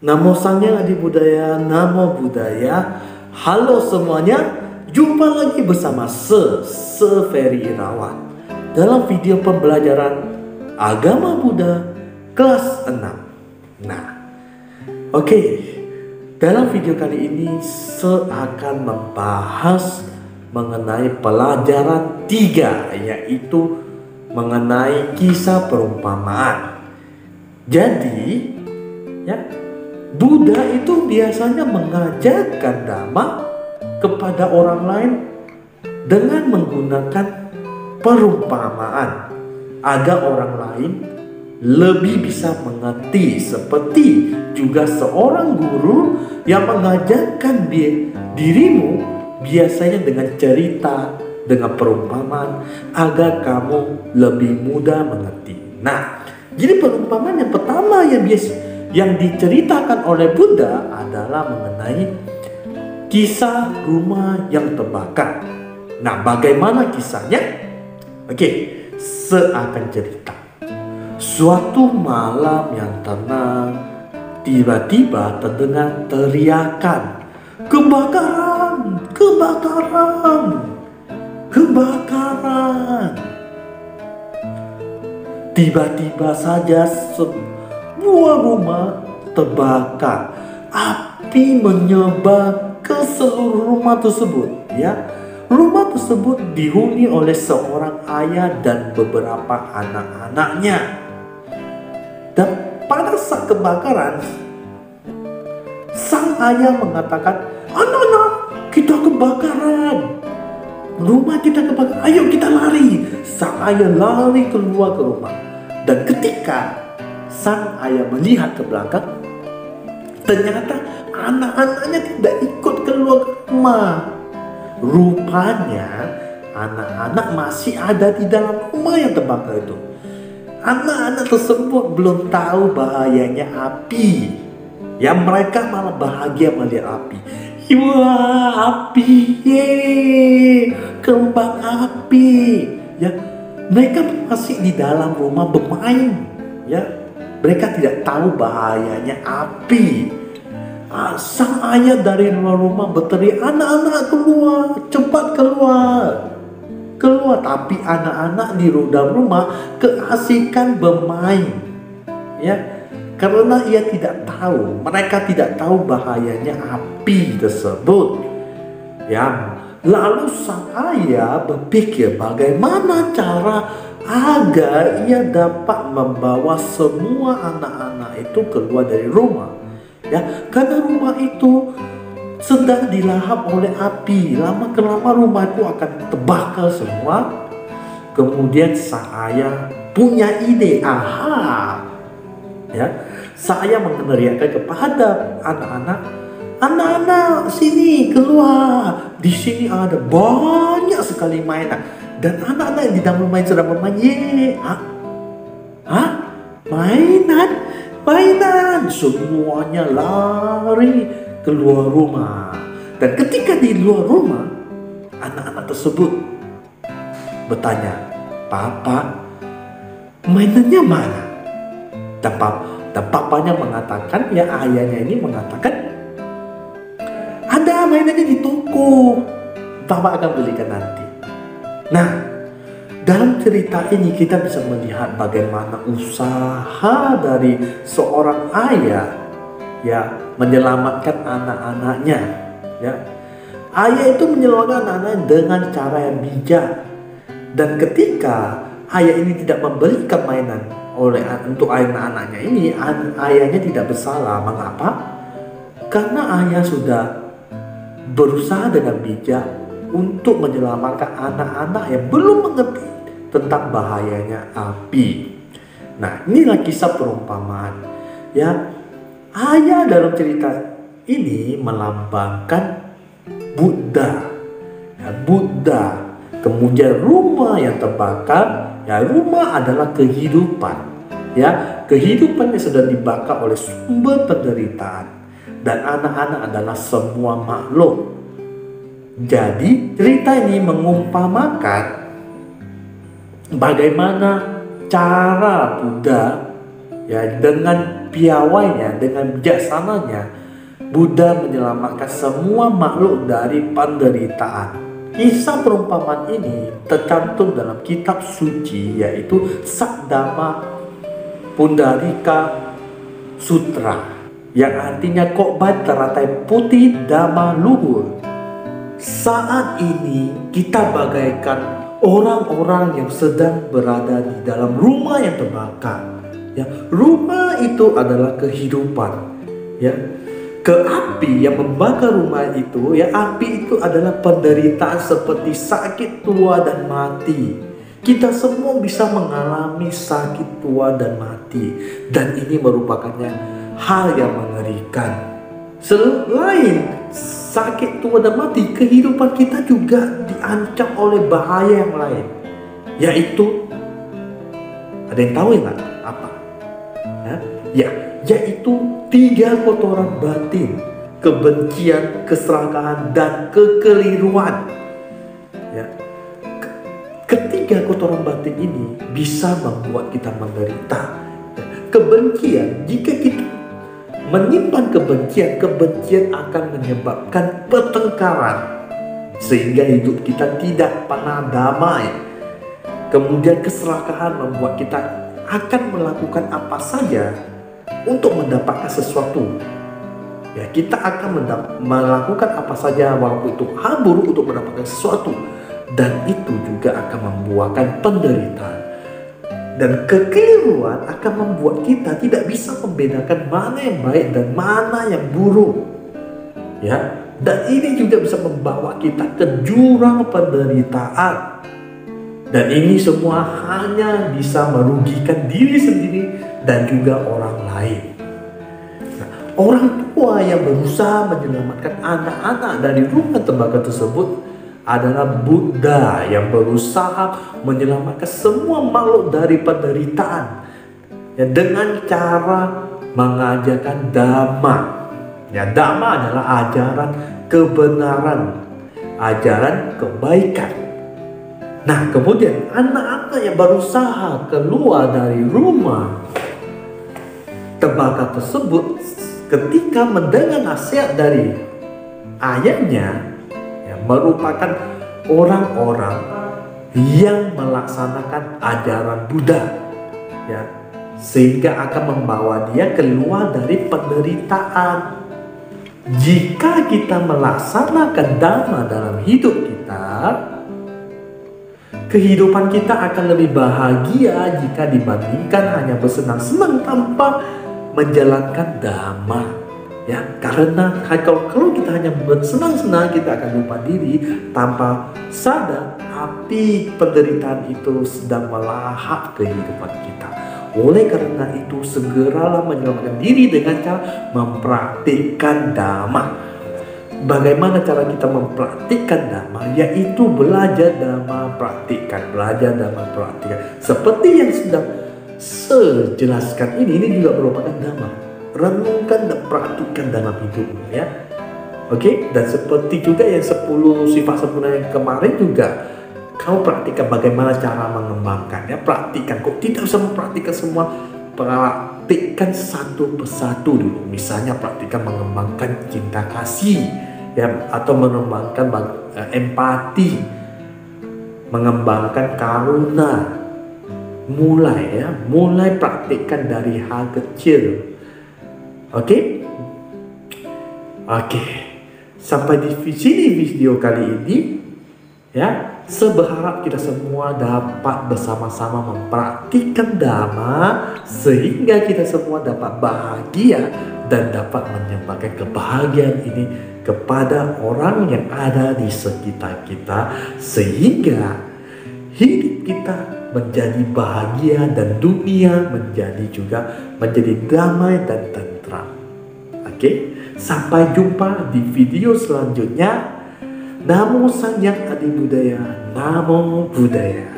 Namo Sanghyang Adi Budaya, Namo Buddhaya. Halo semuanya, jumpa lagi bersama Ferry Irawan dalam video pembelajaran Agama Buddha kelas 6. Oke, dalam video kali ini akan membahas mengenai pelajaran 3, yaitu mengenai kisah perumpamaan. Jadi, Buddha itu biasanya mengajarkan Dhamma kepada orang lain dengan menggunakan perumpamaan agar orang lain lebih bisa mengerti, seperti juga seorang guru yang mengajarkan dirimu biasanya dengan cerita, dengan perumpamaan agar kamu lebih mudah mengerti. Jadi perumpamaan yang pertama yang diceritakan oleh Buddha adalah mengenai kisah rumah yang terbakar. Bagaimana kisahnya? Saya akan cerita. Suatu malam yang tenang, tiba-tiba terdengar teriakan, "Kebakaran! Kebakaran! Kebakaran!" Tiba-tiba saja sebuah rumah terbakar. Api menyebar ke seluruh rumah tersebut. Rumah tersebut dihuni oleh seorang ayah dan beberapa anak-anaknya. Dan pada saat kebakaran, sang ayah mengatakan, "Anak-anak, kita kebakaran. Rumah kita kebakaran. Ayo kita lari." Sang ayah lari keluar ke rumah. Dan ketika sang ayah melihat ke belakang, ternyata anak-anaknya tidak ikut keluar ke rumah. Rupanya anak-anak masih ada di dalam rumah yang terbakar itu. Anak-anak tersebut belum tahu bahayanya api. Mereka malah bahagia melihat api. Wah, api, kembang api. Mereka masih di dalam rumah bermain. Mereka tidak tahu bahayanya api. Sang ayah dari luar rumah berteriak, "Anak-anak keluar, cepat keluar." Keluar, tapi anak-anak di dalam rumah keasikan bermain. Karena mereka tidak tahu bahayanya api tersebut. Lalu sang ayah berpikir bagaimana cara agar ia dapat membawa semua anak-anak itu keluar dari rumah. Karena rumah itu sedang dilahap oleh api. Lama-kelamaan rumah itu akan terbakar semua. Kemudian sang ayah punya ide. Saya meneriakkan kepada anak-anak, "Anak-anak, sini keluar. Di sini ada banyak sekali mainan." Dan anak-anak yang di dalam rumah sedang bermain. Mainan. Semuanya lari keluar rumah. Dan ketika di luar rumah, anak-anak tersebut bertanya, "Papa, mainannya mana?" Dan papanya mengatakan, ayahnya ini mengatakan, "Ada mainannya di toko. Papa akan belikan nanti." Dalam cerita ini kita bisa melihat bagaimana usaha dari seorang ayah menyelamatkan anak-anaknya. Ayah itu menyelamatkan anak-anaknya dengan cara yang bijak. Dan ketika ayah ini tidak memberikan mainan untuk anak-anaknya ini, ayahnya tidak bersalah. Mengapa? Karena ayah sudah berusaha dengan bijak untuk menyelamatkan anak-anak yang belum mengerti tentang bahayanya api. Inilah kisah perumpamaan. Ayah dalam cerita ini melambangkan Buddha. Kemudian rumah yang terbakar, rumah adalah kehidupan. Kehidupan yang sedang dibakar oleh sumber penderitaan. Dan anak-anak adalah semua makhluk. Jadi cerita ini mengumpamakan bagaimana cara Buddha Ya, dengan piawainya, dengan bijaksananya, Buddha menyelamatkan semua makhluk dari penderitaan. Kisah perumpamaan ini tercantum dalam kitab suci, yaitu Sakdama Pundarika Sutra, yang artinya kokbat teratai putih Dhamma luhur. Saat ini kita bagaikan orang-orang yang sedang berada di dalam rumah yang terbakar. Ya, rumah itu adalah kehidupan. Ya, api yang membakar rumah itu, ya, api itu adalah penderitaan seperti sakit tua dan mati. Kita semua bisa mengalami sakit tua dan mati, dan ini merupakannya hal yang mengerikan. Selain sakit tua dan mati, kehidupan kita juga diancam oleh bahaya yang lain, yaitu, ada yang tahu nggak apa? Ya, yaitu 3 kotoran batin: kebencian, keserakahan, dan kekeliruan. Ya, ketiga kotoran batin ini bisa membuat kita menderita. Kebencian, jika kita menyimpan kebencian akan menyebabkan pertengkaran, sehingga hidup kita tidak pernah damai. Kemudian keserakahan membuat kita akan melakukan apa saja untuk mendapatkan sesuatu. Ya, kita akan melakukan apa saja walaupun itu hal buruk untuk mendapatkan sesuatu, dan itu juga akan membuahkan penderitaan. Dan kekeliruan akan membuat kita tidak bisa membedakan mana yang baik dan mana yang buruk. Ya, dan ini juga bisa membawa kita ke jurang penderitaan. Dan ini semua hanya bisa merugikan diri sendiri dan juga orang lain. Nah, orang tua yang berusaha menyelamatkan anak-anak dari rumah terbakar tersebut adalah Buddha yang berusaha menyelamatkan semua makhluk dari penderitaan, ya, dengan cara mengajarkan Dhamma. Ya, Dhamma adalah ajaran kebenaran, ajaran kebaikan. Nah, kemudian anak-anak yang berusaha keluar dari rumah terbakar tersebut, ketika mendengar nasihat dari ayahnya, ya, merupakan orang-orang yang melaksanakan ajaran Buddha, ya, sehingga akan membawa dia keluar dari penderitaan. Jika kita melaksanakan Dhamma dalam hidup kita, kehidupan kita akan lebih bahagia jika dibandingkan hanya bersenang-senang tanpa menjalankan Dhamma. Ya, karena kalau kita hanya bersenang-senang, kita akan lupa diri tanpa sadar api penderitaan itu sedang melahap kehidupan kita. Oleh karena itu, segeralah menyelamatkan diri dengan cara mempraktikkan Dhamma. Bagaimana cara kita mempraktikkan Dhamma? Yaitu belajar Dhamma, praktikkan, belajar Dhamma, praktikkan. Seperti yang sedang saya jelaskan ini juga merupakan Dhamma. Renungkan dan praktikkan dalam hidupmu, ya. Oke, dan seperti juga yang 10 sifat sempurna yang kemarin juga, kamu praktikkan bagaimana cara mengembangkannya. Praktikkan, kok tidak usah mempraktikkan semua, praktikkan satu persatu dulu. Misalnya praktikkan mengembangkan cinta kasih, ya, atau mengembangkan empati, mengembangkan karuna. Mulai praktikkan dari hal kecil. Oke, sampai di sini video kali ini, ya. Saya berharap kita semua dapat bersama-sama mempraktikkan Dhamma sehingga kita semua dapat bahagia dan dapat menyebarkan kebahagiaan ini kepada orang yang ada di sekitar kita, sehingga hidup kita menjadi bahagia dan dunia menjadi damai dan tentram. Oke, sampai jumpa di video selanjutnya. Namo Sang Hyang Adi Budaya, Namo Buddhaya.